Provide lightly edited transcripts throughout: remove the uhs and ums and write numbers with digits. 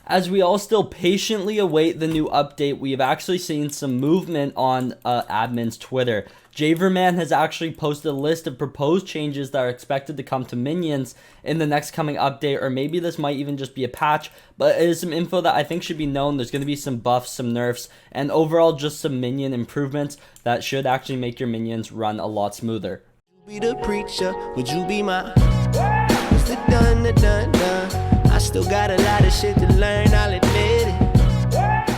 As we all still patiently await the new update, we have actually seen some movement on admin's Twitter. Javerman has actually posted a list of proposed changes that are expected to come to Minions in the next coming update, or maybe this might even just be a patch, but it is some info that I think should be known. There's going to be some buffs, some nerfs, and overall just some minion improvements that should actually make your minions run a lot smoother. Be the preacher, would you be my? It's the done. I still got a lot of shit to learn, I'll admit it.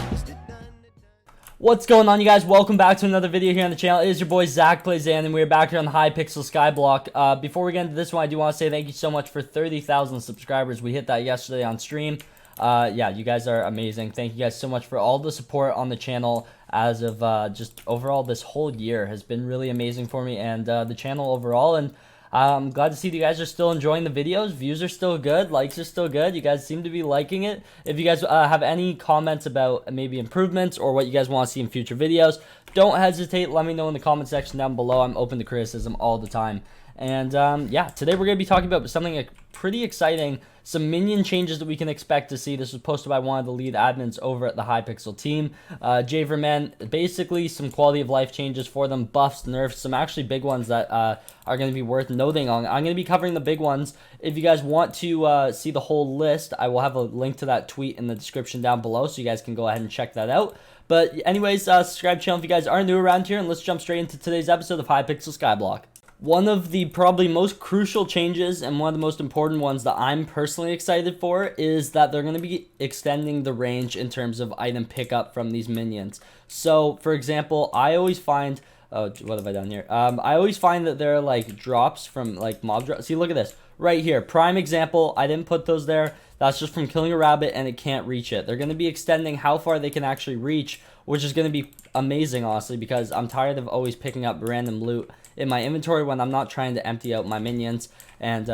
What's going on, you guys? Welcome back to another video here on the channel. It is your boy ZachPlaysAN, and we're back here on the Hypixel Skyblock. Before we get into this one, I do want to say thank you so much for 30,000 subscribers. We hit that yesterday on stream. Yeah, you guys are amazing. Thank you guys so much for all the support on the channel as of just overall this whole year has been really amazing for me and the channel overall. And I'm glad to see that you guys are still enjoying the videos. Views are still good. Likes are still good. You guys seem to be liking it. If you guys have any comments about maybe improvements or what you guys want to see in future videos, don't hesitate. Let me know in the comment section down below. I'm open to criticism all the time. And yeah, today we're going to be talking about something pretty exciting, some minion changes that we can expect to see. This was posted by one of the lead admins over at the Hypixel team. Javerman, basically some quality of life changes for them, buffs, nerfs, some actually big ones that are going to be worth noting on. I'm going to be covering the big ones. If you guys want to see the whole list, I will have a link to that tweet in the description down below, so you guys can go ahead and check that out. But anyways, subscribe to the channel if you guys are new around here, and let's jump straight into today's episode of Hypixel Skyblock. One of the probably most crucial changes and one of the most important ones that I'm personally excited for is that they're going to be extending the range in terms of item pickup from these minions. So, for example, I always find... Oh, what have I done here? I always find that there are like drops from like mob drops. See, look at this. Right here. Prime example. I didn't put those there. That's just from killing a rabbit and it can't reach it. They're going to be extending how far they can actually reach, which is going to be amazing, honestly, because I'm tired of always picking up random loot in my inventory when I'm not trying to empty out my minions. And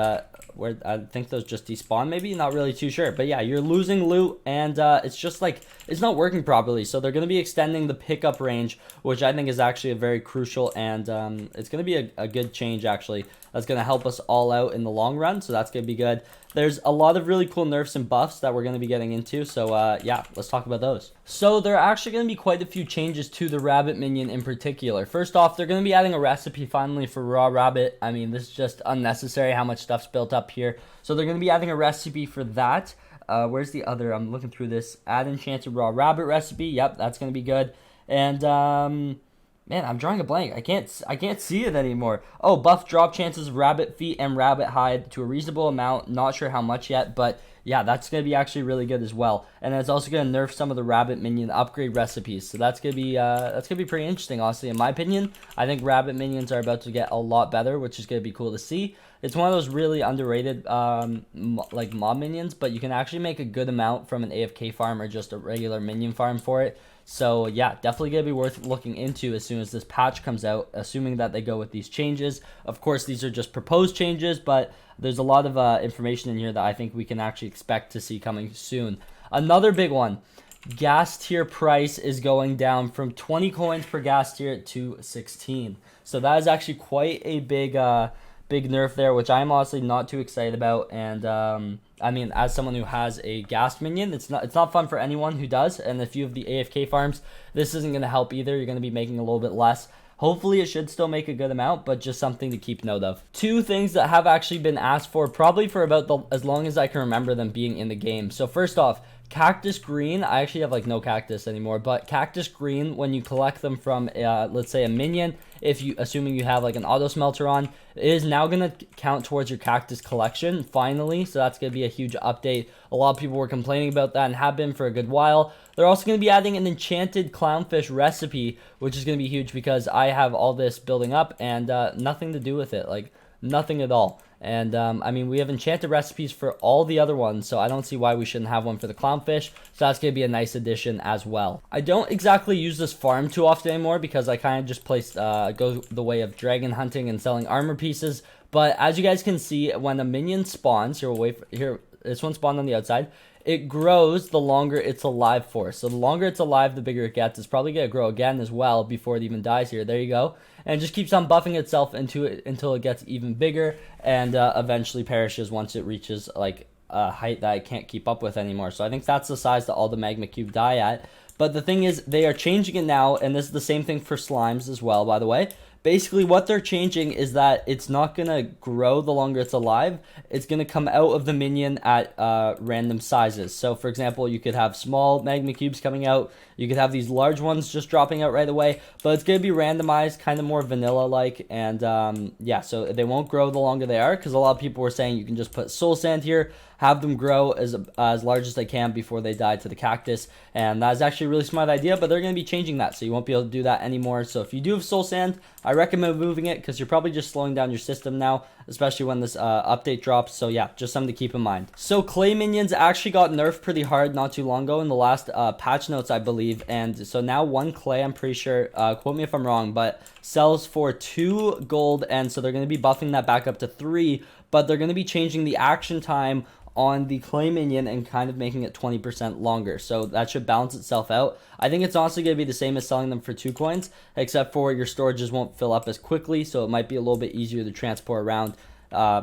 where I think those just despawn, maybe, not really too sure, but yeah, you're losing loot and it's just like it's not working properly. So they're going to be extending the pickup range, which I think is actually a very crucial, and it's going to be a good change actually. That's going to help us all out in the long run, so that's going to be good. There's a lot of really cool nerfs and buffs that we're going to be getting into, so yeah, let's talk about those. So there are actually going to be quite a few changes to the rabbit minion in particular. First off, they're going to be adding a recipe finally for raw rabbit. I mean, this is just unnecessary how much stuff's built up here. So they're going to be adding a recipe for that. Where's the other? I'm looking through this. Add enchanted raw rabbit recipe. Yep, that's going to be good. And man, I'm drawing a blank. I can't see it anymore. Oh, buff drop chances of rabbit feet and rabbit hide to a reasonable amount. Not sure how much yet, but yeah, that's going to be actually really good as well. And it's also going to nerf some of the rabbit minion upgrade recipes. So that's going to be pretty interesting, honestly, in my opinion. I think rabbit minions are about to get a lot better, which is going to be cool to see. It's one of those really underrated like mob minions, but you can actually make a good amount from an AFK farm or just a regular minion farm for it. So yeah, definitely going to be worth looking into as soon as this patch comes out, assuming that they go with these changes. Of course, these are just proposed changes, but there's a lot of information in here that I think we can actually expect to see coming soon. Another big one, gas tier price is going down from 20 coins per gas tier to 16. So that is actually quite a big nerf there, which I'm honestly not too excited about. And I mean, as someone who has a gas minion, it's not fun for anyone who does. And if you have the AFK farms, this isn't going to help either. You're going to be making a little bit less. Hopefully it should still make a good amount, but just something to keep note of. Two things that have actually been asked for, probably for about as long as I can remember them being in the game. So first off, Cactus Green. I actually have like no cactus anymore, but Cactus Green, when you collect them from let's say a minion, assuming you have like an auto smelter on, it is now going to count towards your cactus collection finally. So that's going to be a huge update. A lot of people were complaining about that and have been for a good while. They're also going to be adding an enchanted clownfish recipe, which is going to be huge because I have all this building up and nothing to do with it, like nothing at all. And I mean, we have enchanted recipes for all the other ones, so I don't see why we shouldn't have one for the clownfish. So that's going to be a nice addition as well. I don't exactly use this farm too often anymore because I kind of just go the way of dragon hunting and selling armor pieces. But as you guys can see, when a minion spawns, here, this one spawned on the outside. It grows the longer it's alive for. So the longer it's alive, the bigger it gets. It's probably going to grow again as well before it even dies here. There you go. And it just keeps on buffing itself until it gets even bigger and eventually perishes once it reaches like height that I can't keep up with anymore. So I think that's the size that all the magma cube die at. But the thing is, they are changing it now, and this is the same thing for slimes as well, by the way. Basically, what they're changing is that it's not going to grow the longer it's alive. It's going to come out of the minion at random sizes. So, for example, you could have small magma cubes coming out. You could have these large ones just dropping out right away. But it's going to be randomized, kind of more vanilla-like. And, yeah, so they won't grow the longer they are, because a lot of people were saying you can just put soul sand here, have them grow as large as they can before they die to the cactus. And that's actually a really smart idea, but they're going to be changing that, so you won't be able to do that anymore. So if you do have soul sand, I recommend moving it, because you're probably just slowing down your system now, especially when this update drops. So yeah, just something to keep in mind. So clay minions actually got nerfed pretty hard not too long ago in the last patch notes, I believe. And so now one clay, I'm pretty sure, quote me if I'm wrong, but sells for 2 gold. And so they're going to be buffing that back up to 3, but they're going to be changing the action time on the clay minion and kind of making it 20% longer. So that should balance itself out. I think it's honestly going to be the same as selling them for 2 coins, except for your storages won't fill up as quickly, so it might be a little bit easier to transport around.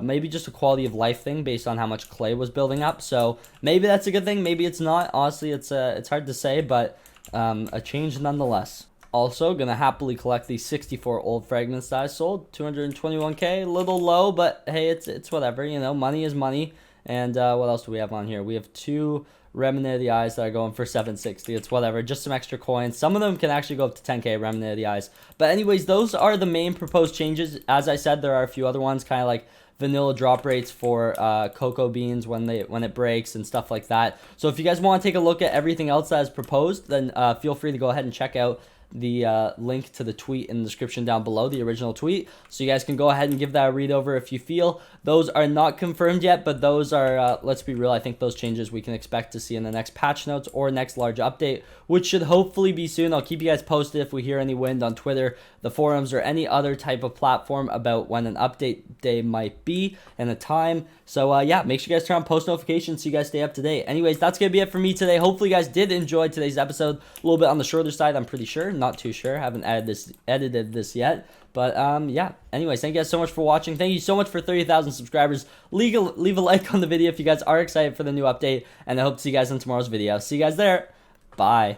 Maybe just a quality of life thing based on how much clay was building up. So maybe that's a good thing, maybe it's not. Honestly, it's hard to say, but a change nonetheless. Also, gonna happily collect these 64 old fragments that I sold. 221k, a little low, but hey, it's whatever, you know, money is money. And what else do we have on here? We have 2 Remnant of the Eyes that are going for 760. It's whatever, just some extra coins. Some of them can actually go up to 10k Remnant of the Eyes. But anyways, those are the main proposed changes. As I said, there are a few other ones, kind of like vanilla drop rates for cocoa beans when it breaks and stuff like that. So if you guys want to take a look at everything else that is proposed, then feel free to go ahead and check out the link to the tweet in the description down below, the original tweet, so you guys can go ahead and give that a read over if you feel. Those are not confirmed yet, but those are, let's be real, I think those changes we can expect to see in the next patch notes or next large update, which should hopefully be soon. I'll keep you guys posted if we hear any wind on Twitter, the forums, or any other type of platform about when an update day might be and the time. So yeah, make sure you guys turn on post notifications so you guys stay up to date. Anyways, that's gonna be it for me today. Hopefully you guys did enjoy today's episode. A little bit on the shorter side, I'm pretty sure, not too sure, haven't edited this yet. But yeah, anyways, thank you guys so much for watching. Thank you so much for 30,000 subscribers. Leave a like on the video if you guys are excited for the new update, and I hope to see you guys in tomorrow's video. See you guys there. Bye.